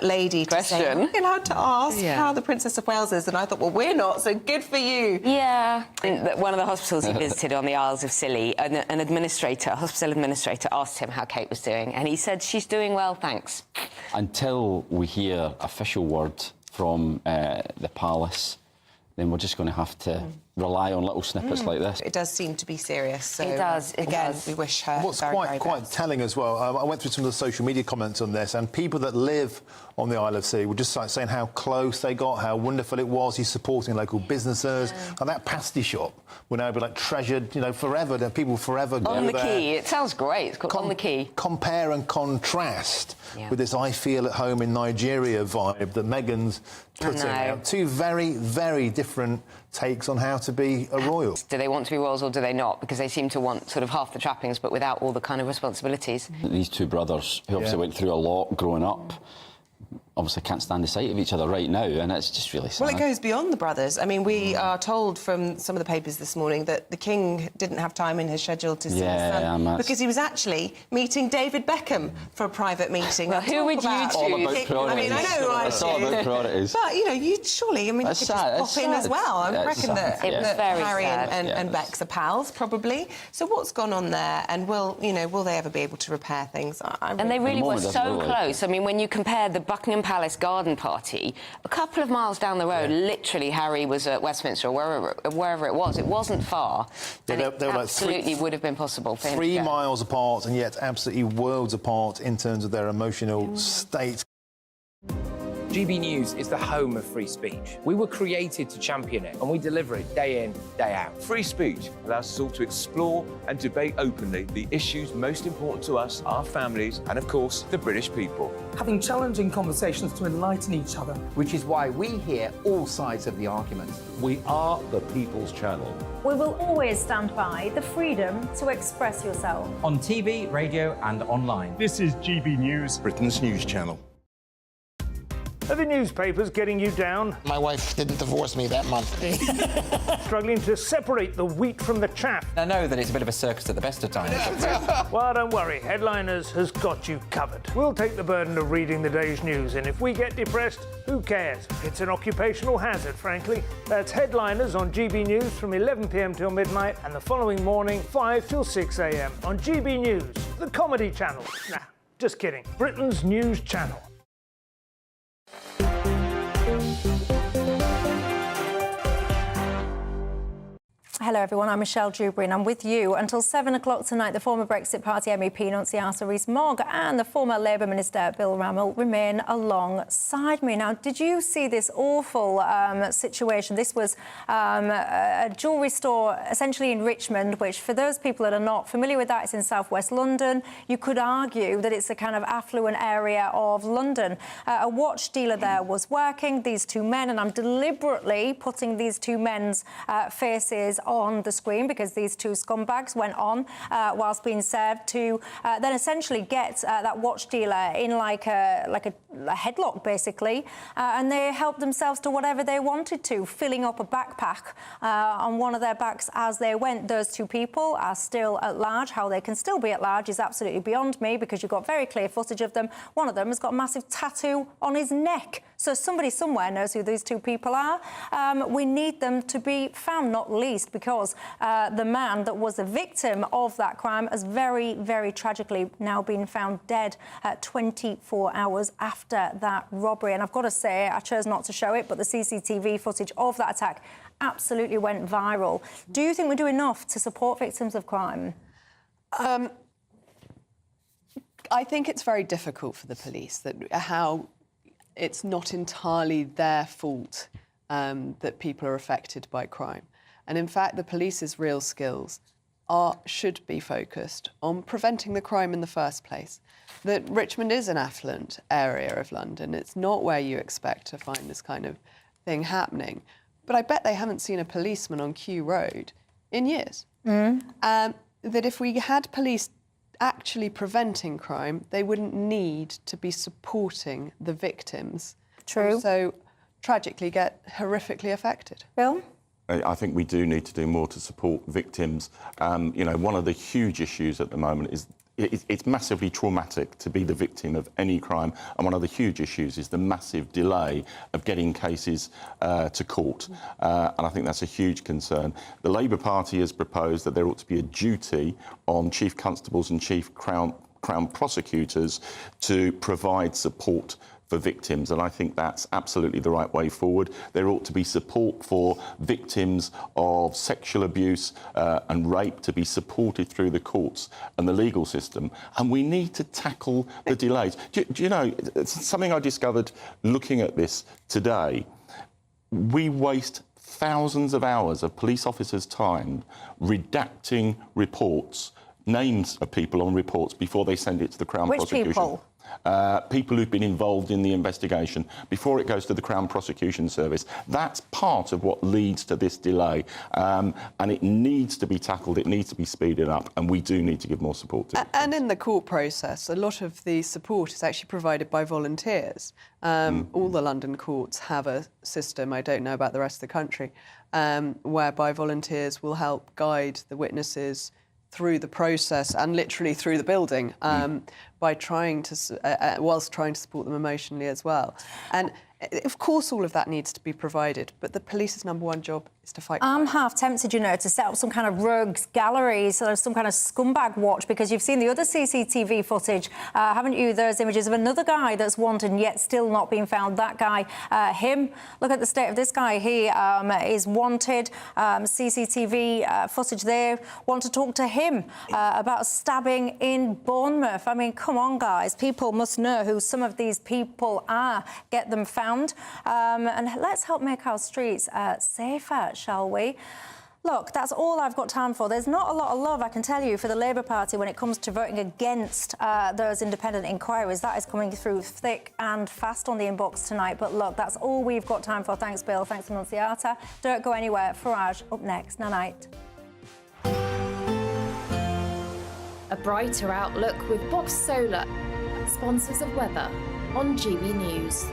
lady to say, "Are we allowed to ask how the Princess of Wales is?" And I thought, well, we're not, so good for you. Yeah. In one of the hospitals he visited on the Isles of Scilly, an administrator, a hospital administrator, asked him how Kate was doing, and he said, "She's doing well, thanks." Until we hear official word from the palace, then we're just going to have to rely on little snippets like this. It does seem to be serious. So It does. we wish her What's very quite telling as well, I went through some of the social media comments on this, and people that live on the Isle of Scilly were just saying how close they got, how wonderful it was. He's supporting local businesses. And that pasty shop will now be, like, treasured, you know, forever. People forever go there. On the Quay. It sounds great. It's called On the Quay. Compare and contrast with this I feel at home in Nigeria vibe that Meghan's putting out. Two very, very different takes on how to be a royal. Do they want to be royals or do they not? Because they seem to want sort of half the trappings but without all the kind of responsibilities. These two brothers, who obviously went through a lot growing up, obviously can't stand the sight of each other right now, and it's just really sad. Well, it goes beyond the brothers. I mean, we are told from some of the papers this morning that the King didn't have time in his schedule to see his son because he was actually meeting David Beckham for a private meeting. Well, who would you choose? All about priorities. I mean, I know it's all about priorities. But, you know, you surely, I mean, you could just pop in as well. I reckon that Harry and Bex are pals, probably. So what's gone on there, and will they ever be able to repair things? And they really were so close. I mean, when you compare the Buckingham Palace garden party, a couple of miles down the road, literally Harry was at Westminster or wherever it was. It wasn't far. Yeah, and it absolutely would have been possible for him 3 to go. miles apart, and yet absolutely worlds apart in terms of their emotional state. GB News is the home of free speech. We were created to champion it, and we deliver it day in, day out. Free speech allows us all to explore and debate openly the issues most important to us, our families, and of course, the British people. Having challenging conversations to enlighten each other. Which is why we hear all sides of the argument. We are the People's Channel. We will always stand by the freedom to express yourself. On TV, radio and online. This is GB News, Britain's news channel. Are the newspapers getting you down? My wife didn't divorce me that month. Struggling to separate the wheat from the chaff? I know that it's a bit of a circus at the best of times. Well, don't worry, Headliners has got you covered. We'll take the burden of reading the day's news, and if we get depressed, who cares? It's an occupational hazard, frankly. That's Headliners on GB News from 11 p.m. till midnight, and the following morning, 5 till 6 a.m. on GB News, the comedy channel. Nah, just kidding. Britain's news channel. Hello everyone, I'm Michelle Dewberry and I'm with you until 7 o'clock tonight. The former Brexit Party MEP Nunciata Rees-Mogg and the former Labour Minister Bill Rammell remain alongside me. Now, did you see this awful situation? This was a jewellery store essentially in Richmond, which for those people that are not familiar with that, it's in southwest London. You could argue that it's a kind of affluent area of London. A watch dealer there was working, these two men, and I'm deliberately putting these two men's faces on the screen because these two scumbags went on whilst being served to then essentially get that watch dealer in like a headlock, basically, and they helped themselves to whatever they wanted to, filling up a backpack on one of their backs as they went. Those two people are still at large. How they can still be at large is absolutely beyond me, because you've got very clear footage of them. One of them has got a massive tattoo on his neck. So somebody somewhere knows who these two people are. We need them to be found, not least because the man that was the victim of that crime has very, very tragically now been found dead 24 hours after that robbery. And I've got to say, I chose not to show it, but the CCTV footage of that attack absolutely went viral. Do you think we do enough to support victims of crime? I think it's very difficult for the police, how it's not entirely their fault that people are affected by crime. And in fact, the police's real skills should be focused on preventing the crime in the first place. That Richmond is an affluent area of London. It's not where you expect to find this kind of thing happening. But I bet they haven't seen a policeman on Kew Road in years. That if we had police actually preventing crime, they wouldn't need to be supporting the victims. True. So tragically get horrifically affected. Bill? I think we do need to do more to support victims. You know, one of the huge issues at the moment is it's massively traumatic to be the victim of any crime, and one of the huge issues is the massive delay of getting cases to court, and I think that's a huge concern. The Labour Party has proposed that there ought to be a duty on chief constables and chief crown prosecutors to provide support for victims, and I think that's absolutely the right way forward. There ought to be support for victims of sexual abuse and rape to be supported through the courts and the legal system, and we need to tackle the delays. Do you know, it's something I discovered looking at this today. We waste thousands of hours of police officers' time redacting reports, names of people on reports before they send it to the Crown Prosecution. Which people? People who've been involved in the investigation before it goes to the Crown Prosecution Service. That's part of what leads to this delay, and it needs to be tackled, it needs to be speeded up, and we do need to give more support to it. And in the court process, a lot of the support is actually provided by volunteers. All the London courts have a system, I don't know about the rest of the country, whereby volunteers will help guide the witnesses through the process and literally through the building by trying to, whilst trying to support them emotionally as well. And of course all of that needs to be provided, but the police's number one job is to fight crime. I'm half tempted, you know, to set up some kind of rogues gallery, so there's some kind of scumbag watch, because you've seen the other CCTV footage, haven't you? There's images of another guy that's wanted and yet still not being found. That guy, him, look at the state of this guy. He is wanted. CCTV footage there. Want to talk to him about a stabbing in Bournemouth. I mean, come on, guys. People must know who some of these people are. Get them found. And let's help make our streets safer, shall we? Look, that's all I've got time for. There's not a lot of love, I can tell you, for the Labour Party when it comes to voting against those independent inquiries. That is coming through thick and fast on the inbox tonight. But look, that's all we've got time for. Thanks, Bill. Thanks, Annunciata. Don't go anywhere. Farage up next. Night. A brighter outlook with Box Solar, sponsors of weather on GB News.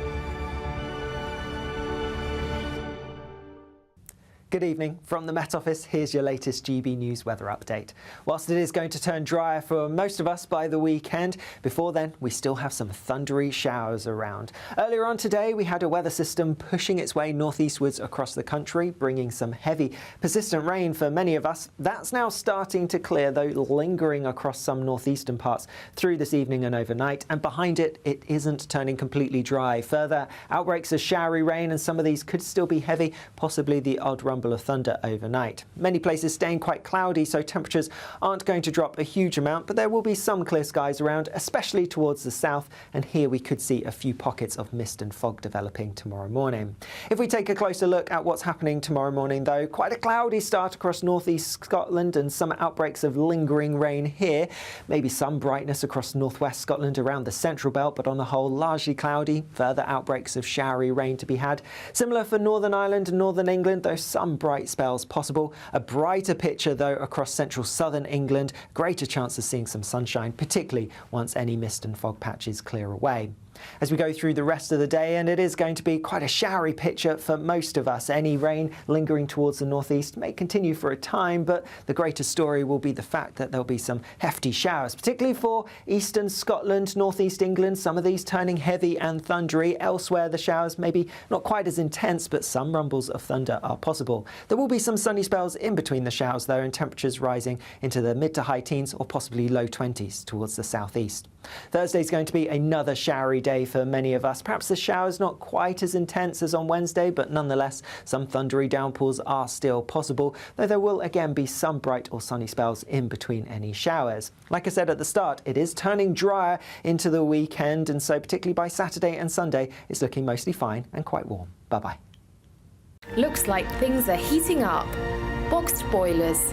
Good evening. From the Met Office, here's your latest GB News weather update. Whilst it is going to turn drier for most of us by the weekend, before then we still have some thundery showers around. Earlier on today we had a weather system pushing its way northeastwards across the country, bringing some heavy, persistent rain for many of us. That's now starting to clear, though lingering across some northeastern parts through this evening and overnight, and behind it, it isn't turning completely dry. Further outbreaks of showery rain, and some of these could still be heavy, possibly the odd rumble of thunder overnight. Many places staying quite cloudy, so temperatures aren't going to drop a huge amount, but there will be some clear skies around, especially towards the south, and here we could see a few pockets of mist and fog developing tomorrow morning. If we take a closer look at what's happening tomorrow morning, though, quite a cloudy start across northeast Scotland and some outbreaks of lingering rain here. Maybe some brightness across northwest Scotland around the central belt, but on the whole largely cloudy. Further outbreaks of showery rain to be had. Similar for Northern Ireland and Northern England, though some some bright spells possible. A brighter picture, though, across central southern England. Greater chance of seeing some sunshine, particularly once any mist and fog patches clear away. As we go through the rest of the day, and it is going to be quite a showery picture for most of us. Any rain lingering towards the northeast may continue for a time, but the greater story will be the fact that there'll be some hefty showers, particularly for eastern Scotland, northeast England, some of these turning heavy and thundery. Elsewhere, the showers maybe not quite as intense, but some rumbles of thunder are possible. There will be some sunny spells in between the showers, though, and temperatures rising into the mid to high teens or possibly low 20s towards the southeast. Thursday is going to be another showery day for many of us. Perhaps the showers not quite as intense as on Wednesday, but nonetheless, some thundery downpours are still possible, though there will again be some bright or sunny spells in between any showers. Like I said at the start, it is turning drier into the weekend, and so particularly by Saturday and Sunday, it's looking mostly fine and quite warm. Bye-bye. Looks like things are heating up. Boxed boilers.